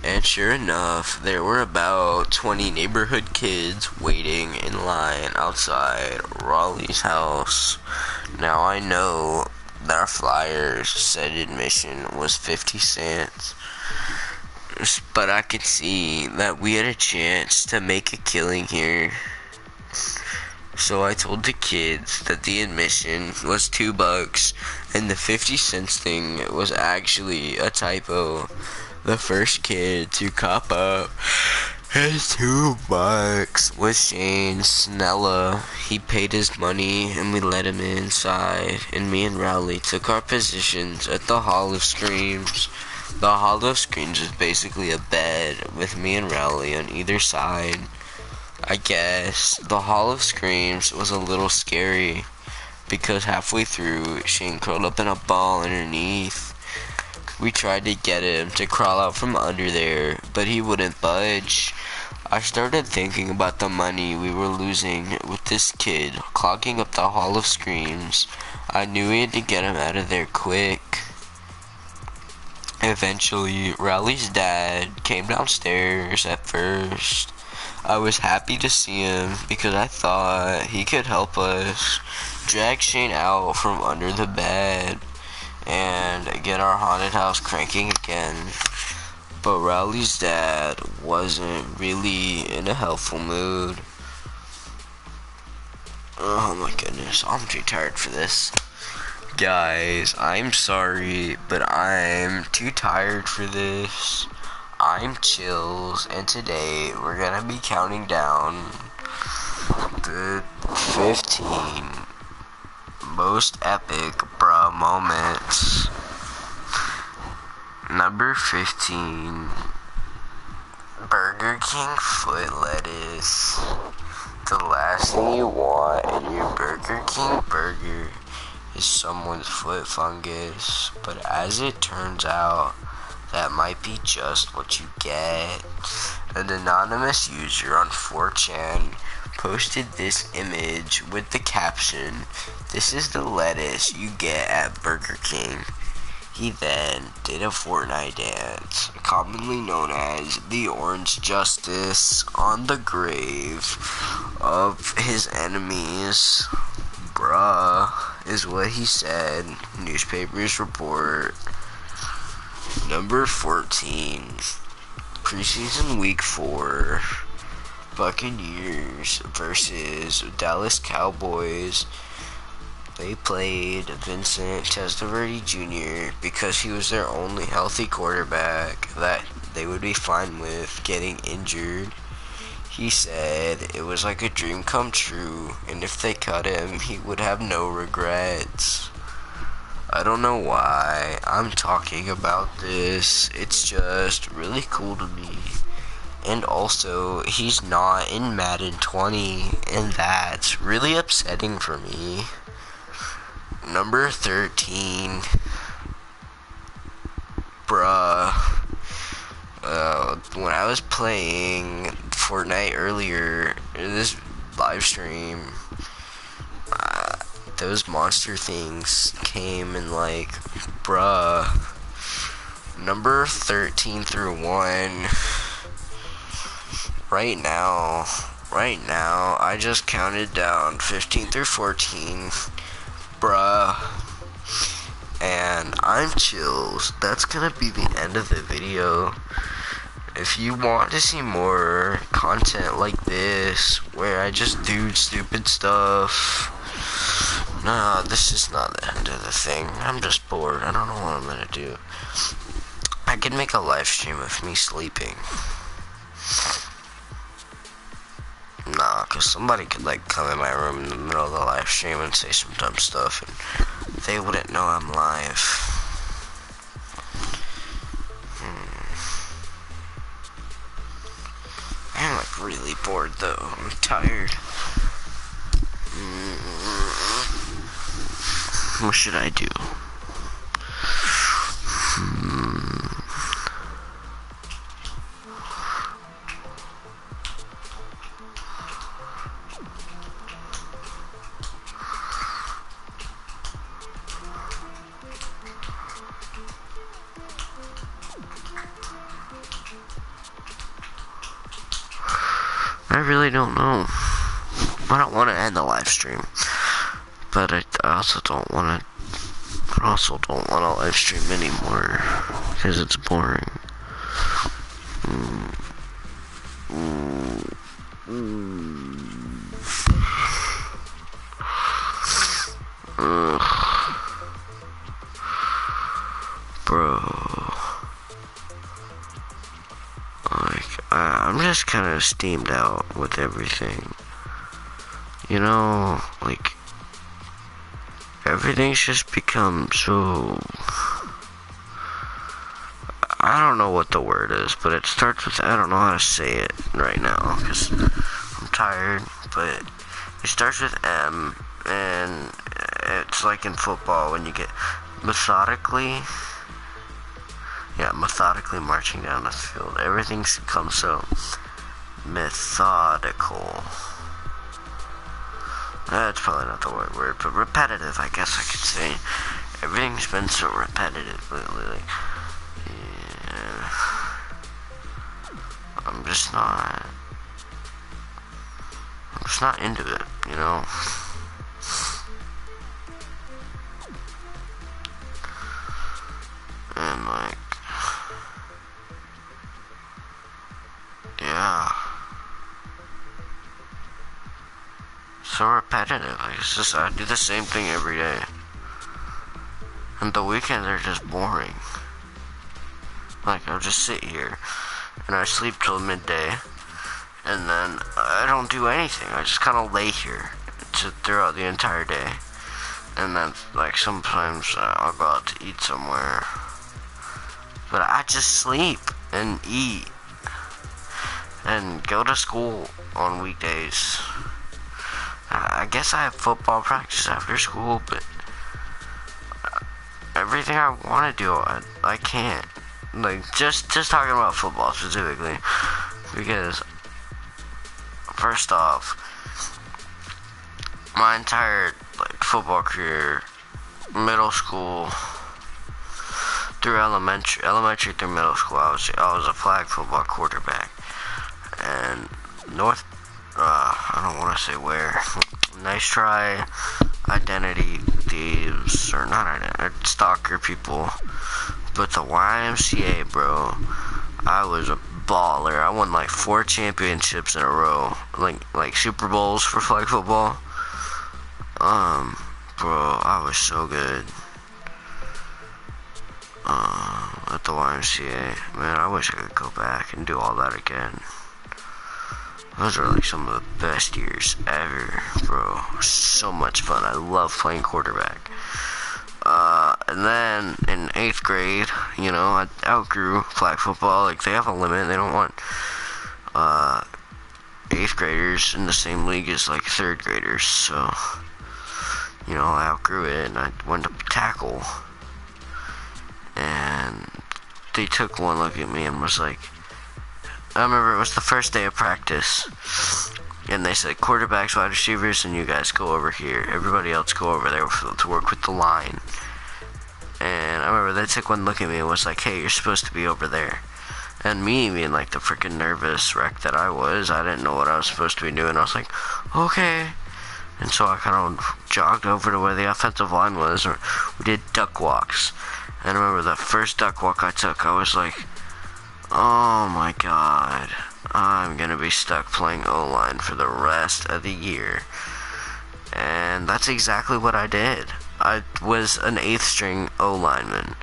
and sure enough, there were about 20 neighborhood kids waiting in line outside Raleigh's house. Now I know that our flyers said admission was 50 cents, but I could see that we had a chance to make a killing here. So I told the kids that the admission was $2 and the 50 cents thing was actually a typo. The first kid to cop up his $2 was Shane Snella. He paid his money and we let him inside, and me and Rowley took our positions at the Hall of Screams. The Hall of Screams is basically a bed with me and Rowley on either side. I guess the Hall of Screams was a little scary because halfway through, Shane curled up in a ball underneath. We tried to get him to crawl out from under there, but he wouldn't budge. I started thinking about the money we were losing with this kid clogging up the Hall of Screams. I knew we had to get him out of there quick. Eventually, Rowley's dad came downstairs at first. I was happy to see him because I thought he could help us drag Shane out from under the bed and get our haunted house cranking again. But Rowley's dad wasn't really in a helpful mood. Oh my goodness, I'm too tired for this. Guys, I'm sorry, but I'm too tired for this. I'm Chills, and today we're gonna be counting down the 15 Most epic bruh moments. Number 15. Burger King foot lettuce. The last thing you want in your Burger King burger is someone's foot fungus. But as it turns out, that might be just what you get. An anonymous user on 4chan posted this image with the caption, "This is the lettuce you get at Burger King." He then did a Fortnite dance, commonly known as the Orange Justice, on the grave of his enemies. Bruh, is what he said. Newspapers report. Number 14. Preseason week 4. Buccaneers versus Dallas Cowboys. They played Vincent Testaverde Jr. because he was their only healthy quarterback that they would be fine with getting injured. He said it was like a dream come true, and if they cut him, he would have no regrets. I don't know why I'm talking about this. It's just really cool to me. And also, he's not in Madden 20, and that's really upsetting for me. Number 13. Bruh. When I was playing Fortnite earlier, in this live stream, those monster things came and like, bruh. Number 13 through 1. Right now, I just counted down 15 through 14. Bruh. And I'm chills. That's gonna be the end of the video. If you want to see more content like this, where I just do stupid stuff, nah, this is not the end of the thing. I'm just bored. I don't know what I'm gonna do. I could make a live stream of me sleeping. Nah, cause somebody could like come in my room in the middle of the live stream and say some dumb stuff, and they wouldn't know I'm live. I'm like really bored though. I'm tired. What should I do? I really don't know. I don't want to end the live stream, but I also don't want to. Live stream anymore because it's boring. Bro. I'm just kind of steamed out with everything. You know, like, everything's just become so... I don't know what the word is, but it starts with... I don't know how to say it right now, because I'm tired, but it starts with M, and it's like in football when you get methodically marching down the field. Everything's become so methodical. That's probably not the right word, but repetitive, I guess I could say. Everything's been so repetitive lately. Yeah. I'm just not into it, you know? And like, yeah. So repetitive. It's just, I do the same thing every day. And the weekends are just boring. Like, I'll just sit here and I sleep till midday, and then I don't do anything. I just kind of lay here throughout the entire day. and then like sometimes I'll go out to eat somewhere. But I just sleep and eat and go to school on weekdays. I guess I have football practice after school, but everything I want to do, I can't. Like, just talking about football specifically, because first off, my entire like football career, middle school through elementary through middle school, I was a flag football quarterback, and I don't want to say where. Nice try, identity thieves, or not identity, stalker people. But the YMCA, bro, I was a baller. I won like 4 championships in a row, like Super Bowls for flag football. Bro, I was so good. At the YMCA, man, I wish I could go back and do all that again. Those are like some of the best years ever, bro. So much fun. I love playing quarterback. And then in 8th grade, you know, I outgrew flag football. Like, they have a limit. They don't want 8th graders in the same league as like 3rd graders. So, you know, I outgrew it and I went to tackle. And they took one look at me and was like, I remember it was the first day of practice, and they said, quarterbacks, wide receivers, and you guys go over here. Everybody else go over there to work with the line. And I remember they took one look at me and was like, hey, you're supposed to be over there. And me being like the freaking nervous wreck that I was, I didn't know what I was supposed to be doing. I was like, okay. And so I kind of jogged over to where the offensive line was, or we did duck walks. And I remember the first duck walk I took, I was like, oh my god, I'm gonna be stuck playing O-line for the rest of the year. And that's exactly what I did. I was an 8th string O-lineman,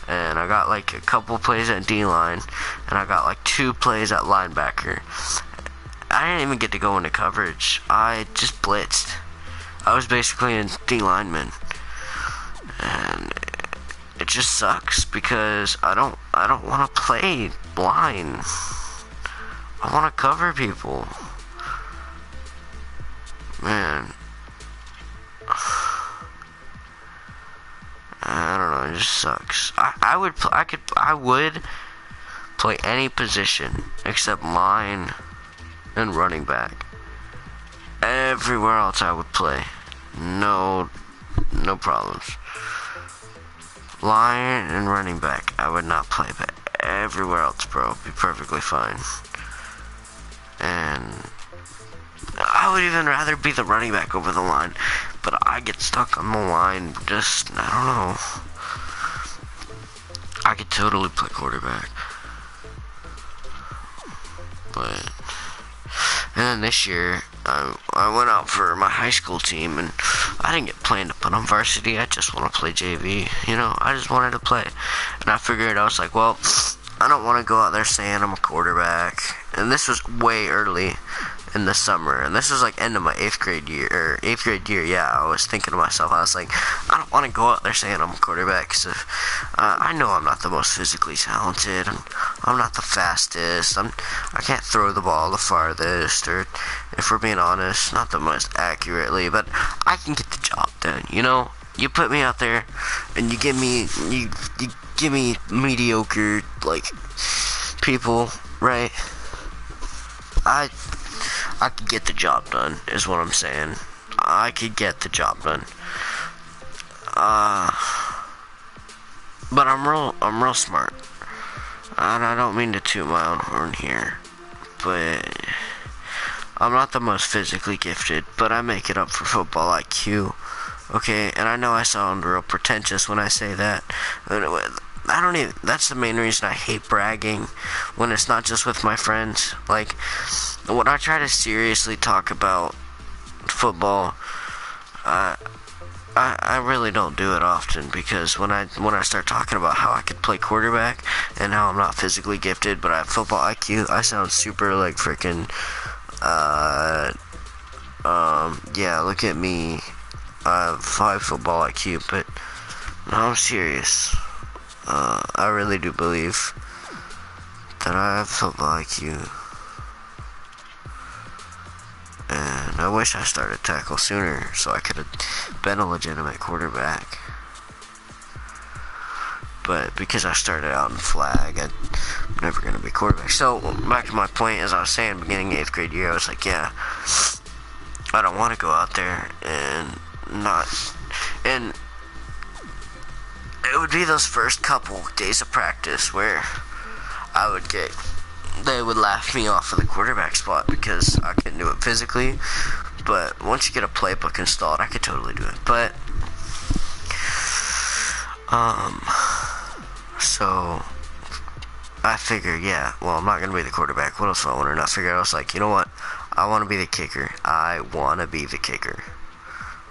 and I got like a couple plays at D-line, and I got like 2 plays at linebacker. I didn't even get to go into coverage. I just blitzed. I was basically a D-lineman, and it just sucks because I don't want to play blind. I want to cover people. Man, I don't know. It just sucks. I would play any position except line and running back. Everywhere else I would play. No problems. Line and running back, I would not play, but everywhere else, bro, be perfectly fine. And I would even rather be the running back over the line, but I get stuck on the line. Just, I don't know. I could totally play quarterback, but. And then this year, I went out for my high school team, and I didn't get planned to put on varsity. I just want to play JV, you know. I just wanted to play, and I figured, I was like, well, I don't want to go out there saying I'm a quarterback. And this was way early in the summer, and this was like end of my 8th grade year. Yeah, I was thinking to myself, I was like, I don't want to go out there saying I'm a quarterback, because I know I'm not the most physically talented, and I'm not the fastest, I can't throw the ball the farthest, or if we're being honest, not the most accurately, but I can get the job done, you know. You put me out there, and you give me mediocre, like, people, right? I could get the job done, is what I'm saying. I could get the job done. But I'm real smart. And I don't mean to toot my own horn here, but I'm not the most physically gifted, but I make it up for football IQ. Okay, and I know I sound real pretentious when I say that. That's the main reason I hate bragging when it's not just with my friends. Like, when I try to seriously talk about football, I really don't do it often, because when I start talking about how I could play quarterback and how I'm not physically gifted but I have football IQ, I sound super like freaking yeah, look at me, I have high football IQ, but no, I'm serious. I really do believe that I have football IQ. And I wish I started tackle sooner so I could have been a legitimate quarterback. But because I started out in flag, I'm never going to be quarterback. So, back to my point, as I was saying, beginning 8th grade year, I was like, yeah, I don't want to go out there and not, and it would be those first couple days of practice where they would laugh me off of the quarterback spot because I couldn't do it physically. But once you get a playbook installed, I could totally do it. But, so I figured, yeah, well, I'm not going to be the quarterback. What else do I want to do? I figured, I was like, you know what? I want to be the kicker. I want to be the kicker.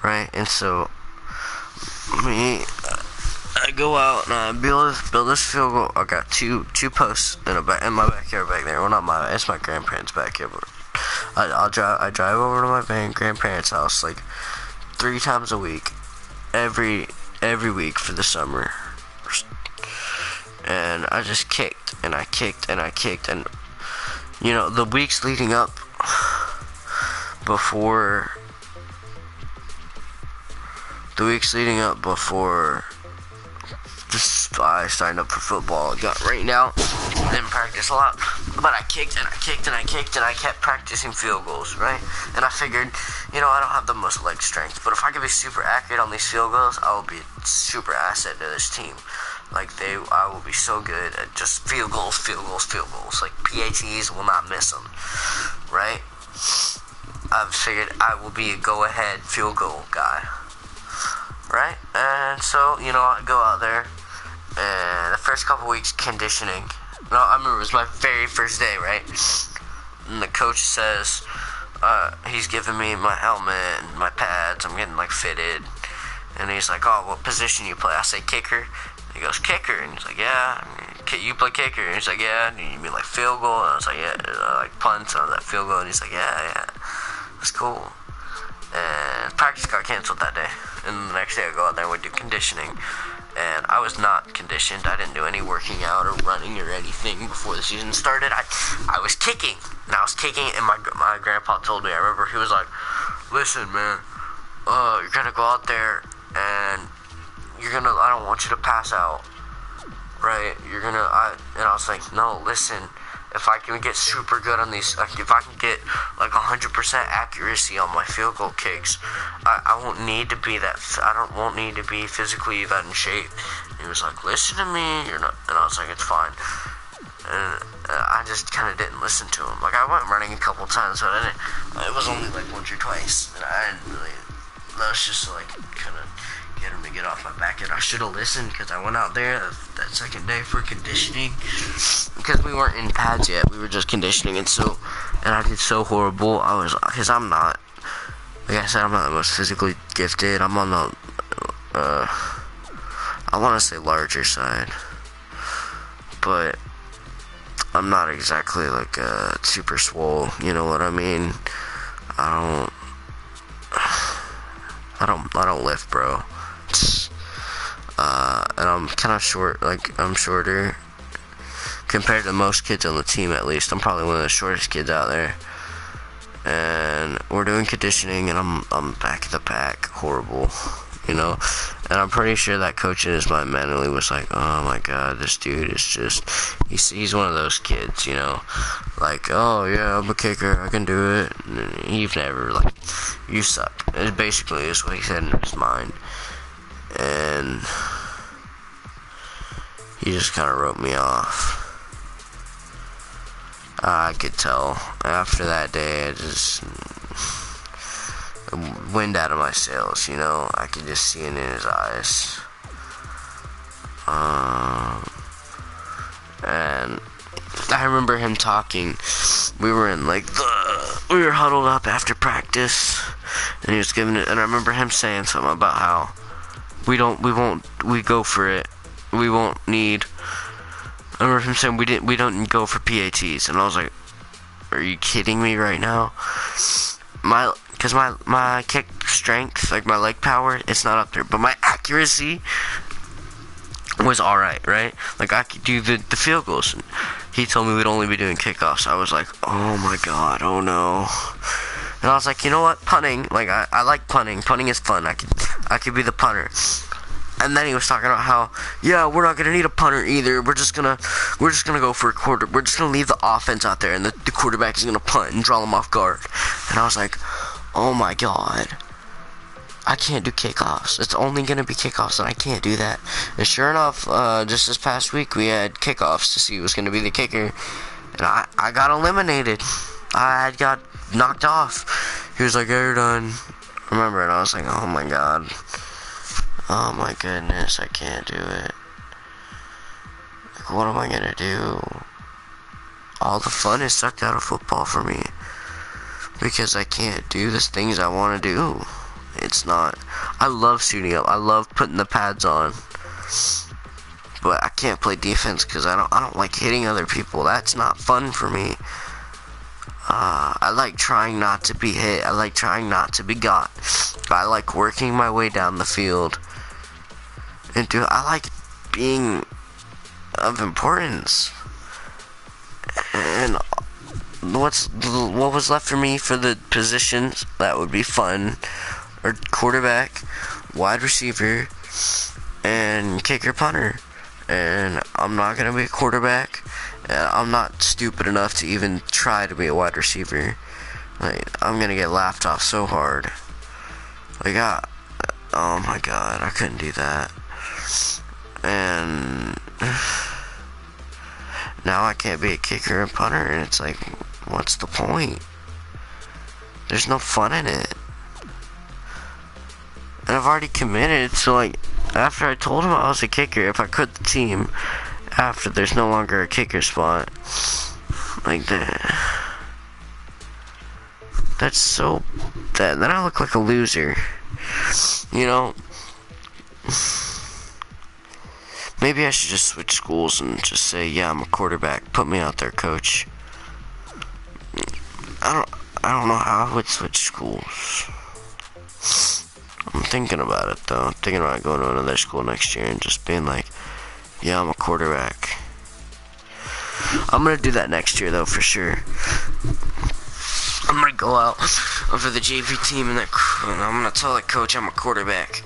Right? And so, I go out and I build this field goal. I got two posts in my backyard back there. Well, it's my grandparents' backyard. But I drive over to my grandparents' house like 3 times a week, every week for the summer. And I just kicked and I kicked and I kicked, and the weeks leading up before I signed up for football, got rained out, didn't practice a lot, but I kicked and I kicked and I kicked and I kept practicing field goals, right? And I figured, I don't have the most leg strength, but if I can be super accurate on these field goals, I will be a super asset to this team. I will be so good at just field goals. Like, PATs will not miss them, right? I've figured I will be a go-ahead field goal guy, right? And so, I go out there, and the first couple weeks conditioning. No, I remember it was my very first day, right? And the coach says, he's giving me my helmet and my pads. I'm getting fitted, and he's like, "Oh, what position you play?" I say kicker. He goes, "Kicker," and he's like, "Yeah." "You play kicker?" And he's like, "Yeah." And you mean field goal? And I was like, "Yeah." Punts. And I was like, "Field goal." And he's like, "Yeah, that's cool." And practice got canceled that day. And the next day I go out there and we do conditioning. And I was not conditioned. I didn't do any working out or running or anything before the season started. I was kicking. And I was kicking, and my grandpa told me, I remember he was like, "Listen, man, you're going to go out there and I don't want you to pass out, right? And I was like, no, listen, if I can get super good on these, if I can get 100% accuracy on my field goal kicks, I won't need to be won't need to be physically that in shape." And he was like, "Listen to me, you're not," and I was like, "It's fine." And I just kind of didn't listen to him. I went running a couple times, but it was only once or twice, and I didn't really, that was just kind of get him to get off my back. And I should have listened, because I went out there that second day for conditioning, because we weren't in pads yet, we were just conditioning, and I did so horrible. Because I'm not, like I said, I'm not the most physically gifted. I'm on the I want to say larger side, but I'm not exactly super swole, you know what I mean? I don't lift, bro. And I'm kind of short, I'm shorter compared to most kids on the team, at least. I'm probably one of the shortest kids out there. And we're doing conditioning, and I'm back in the pack, horrible, And I'm pretty sure that coach in his mind mentally was like, "Oh my god, this dude is just, he's one of those kids, oh yeah, I'm a kicker, I can do it. And you've never, you suck." It basically is what he said in his mind. And he just kind of wrote me off. I could tell after that day, I just, wind out of my sails, I could just see it in his eyes. And I remember him talking. We were in we were huddled up after practice, and he was giving it, and I remember him saying something about how we go for it. We won't need. I remember him saying we don't go for PATs, and I was like, "Are you kidding me right now?" because my kick strength, like my leg power, it's not up there, but my accuracy was alright, right? Like, I could do the field goals. And he told me we'd only be doing kickoffs. I was like, oh my god, oh no. And I was like, you know what, punting, like, I like punting. Punting is fun. I could be the punter. And then he was talking about how, yeah, we're not gonna need a punter either. We're just gonna go for a quarter. We're just gonna leave the offense out there, and the quarterback is gonna punt and draw them off guard. And I was like, oh my god, I can't do kickoffs. It's only gonna be kickoffs, and I can't do that. And sure enough, just this past week, we had kickoffs to see who was gonna be the kicker, and I got eliminated. I got knocked off. He was like, yeah, you're done. Remember, and I was like, oh my god. Oh my goodness, I can't do it. Like, what am I gonna do? All the fun is sucked out of football for me. Because I can't do the things I want to do. It's not. I love suiting up. I love putting the pads on. But I can't play defense because I don't like hitting other people. That's not fun for me. I like trying not to be hit. I like trying not to be got. I like working my way down the field. And I like being of importance. And what was left for me for the positions that would be fun are quarterback, wide receiver, and kicker punter. And I'm not gonna be a quarterback. And I'm not stupid enough to even try to be a wide receiver. Like, I'm gonna get laughed off so hard. Like, oh my god, I couldn't do that. And now I can't be a kicker and punter, and it's like, what's the point? There's no fun in it. And I've already committed, so like, after I told him I was a kicker, if I quit the team, after there's no longer a kicker spot, like that. That's so, then I look like a loser. You know? Maybe I should just switch schools and just say, yeah, I'm a quarterback. Put me out there, coach. I don't know how I would switch schools. I'm thinking about it, though. I'm thinking about going to another school next year and just being like, yeah, I'm a quarterback. I'm gonna do that next year, though, for sure. I'm gonna go out for the JV team and I'm gonna tell the coach I'm a quarterback.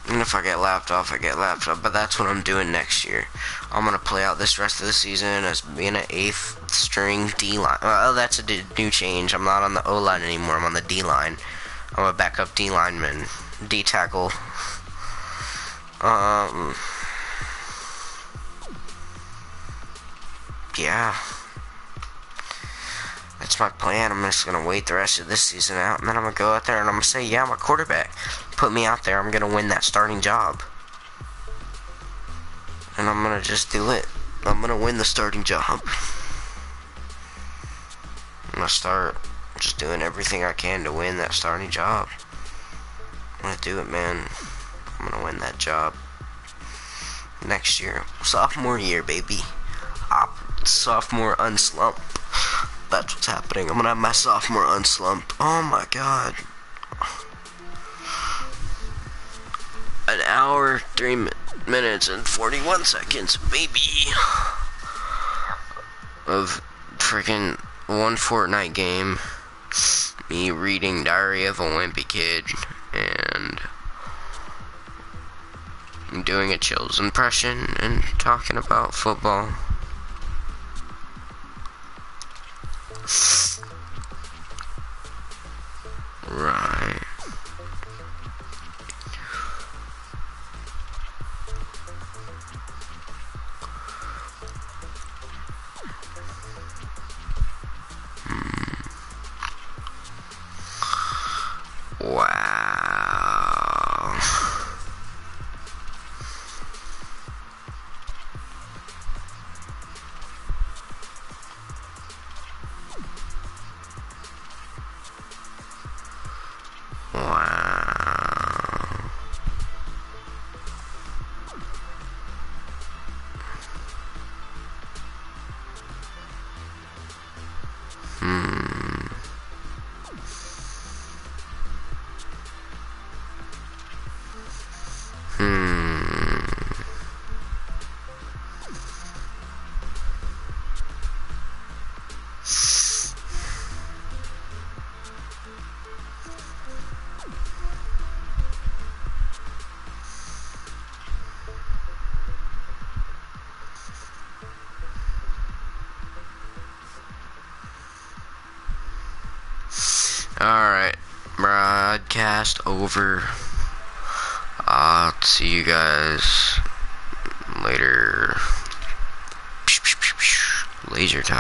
And if I get laughed off, I get laughed off. But that's what I'm doing next year. I'm gonna play out this rest of the season as being an 8th string D-line. Well, that's a new change. I'm not on the O-line anymore. I'm on the D-line. I'm a backup D-lineman. D-tackle. Yeah. That's my plan. I'm just gonna wait the rest of this season out, and then I'm gonna go out there and I'm gonna say, yeah, I'm a quarterback. Put me out there. I'm gonna win that starting job. And I'm gonna just do it. I'm gonna win the starting job. I'm gonna start just doing everything I can to win that starting job. I'm gonna do it, man. I'm gonna win that job next year. Sophomore year, baby. Sophomore unslump. That's what's happening. I'm gonna have my sophomore unslump. Oh my god. An hour, 3 minutes, and 41 seconds, baby. Of freaking one Fortnite game. Me reading Diary of a Wimpy Kid. And doing a Chills impression and talking about football. Right. Wow. Wow. Alright, broadcast over. I'll see you guys later. Laser time.